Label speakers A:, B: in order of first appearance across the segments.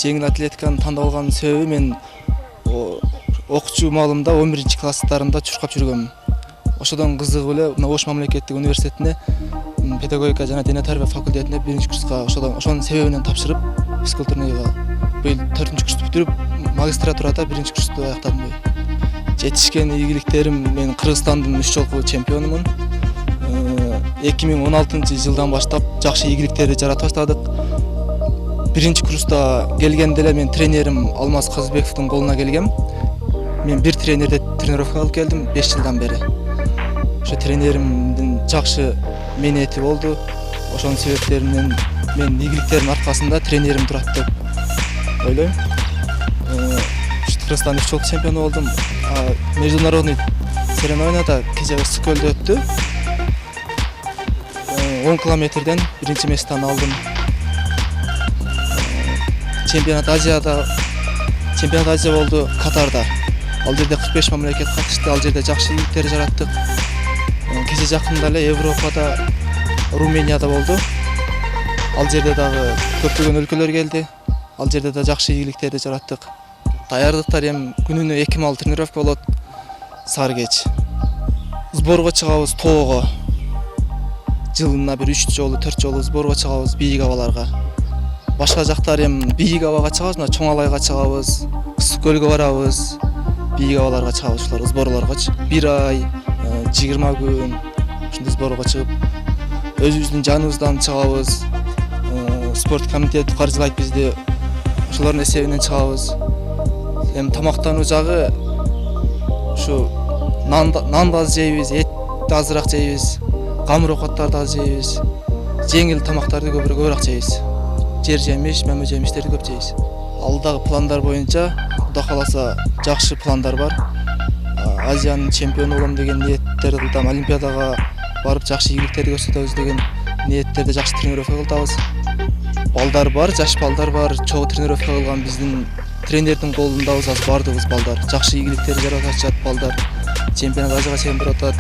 A: жеңил атлетиканы тандап алган себеби мен окуучу маалымда 11-класстарымда чуркап жүргөм. Ошодон кызыгып эле мына Ош мамлекеттик университетине педагогика жана дене тарбия факультетине 1-курска ошонун себебинен тапшырып физкультурныйга быйыл 4-курсту бүтүрүп магистратурада 1-курсту аяктадым. Жетишкен ийгиликтерим, мен Кыргызстандын 3 жолку чемпионумун. 2016-жылдан баштап жакшы ийгиликтерди жарата баштадык. 1-курста келгенде эле мен тренерим Алмаз Казбековдун колуна келгем. Мен бир тренерде тренировка алып келдим 5 жылдан бери. Ошо тренеримдин жакшы мээнети болду. Ошонун себептеринен мен ийгиликтердин аркасында тренерим турат деп ойлойм. Кыргызстандын 3 жолку чемпиону болдум. Международный соревнованияда кече Ысыккөлдө өттү. 10 километрден 1-месттен алдым. Чемпионат Азия болду Катарда. Ал жерде 45 мамлекет катышты. Ал жерде жакшы ийгиликтер жараттык. Кече жакында эле Европада Руменияда болду. Ал жерде дагы көптөгөн өлкөлөр келди. Ал жерде да жакшы ийгиликтерди жараттык. Даярдыктар күнүнө 2 мал тренировка болот. Сары кеч. Сборго чыгабыз тоого. Жылына бир 3 жолу, 4 жолу сборго чыгабыз бийик абаларга. Башка жактар бийик абага чыгабыз, мына Чоң Алайга чыгабыз, Ысыккөлгө барабыз, бийик абаларга чыгабыз, ушулар сборлоргочу. 1 ай, 20 күн ушундай сборго чыгып, өзүбүздүн жаныбыздан чыгабыз. Спорт комитети каржылайт бизди. Ошолордун эсебинен чыгабыз. Тамактануу жагы ушу нан да аз жейбиз, эт да азыраак жейбиз, камыр оокаттарды аз жейбиз, жеңил тамактарды көбүрөөк жейбиз. Жер жемиш, мөмө жемиштерди көп жейбиз. Алдагы пландар боюнча Кудай кааласа жакшы пландар бар. Азиянын чемпиону болом деген ниеттерди кылдым. Олимпиадага барып жакшы ийгиликтерди көрсөтөбүз деген ниеттерди жакшы тренировка кылдыбыз. Балдар бар, жаш балдар бар. Чогуу тренировка кылган биздин тренердин колундабыз, аз бардыгыбыз балдар. Жакшы ийгиликтерди жаратып жатат балдар. Чемпионат Азияга чейин барып атат.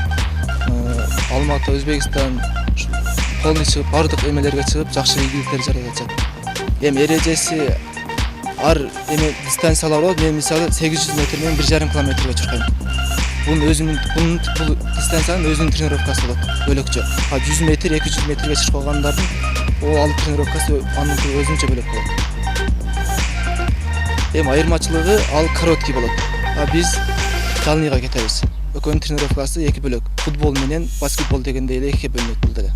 A: Алматы, Өзбекстан, колуна чыгып, бардык эмелерге чыгып, жакшы ийгиликтерди жаратып жатат. Эрежеси ар дистанциялар болот. Мен мисалы 800 метр менен 1,5 километрге чуркайм. Бул дистанциянын өзүнүн тренировкасы болот, бөлөкчө. 100 метр, 200 метрге чуркагандардын ал тренировкасы анын өзүнчө бөлөк болот. Айырмачылыгы ал короткий болот. Биз дальныйга кетебиз. Экөөнүн тренировкасы эки бөлөк. Футбол менен баскетбол дегендей эле экиге бөлүнөт бул деле.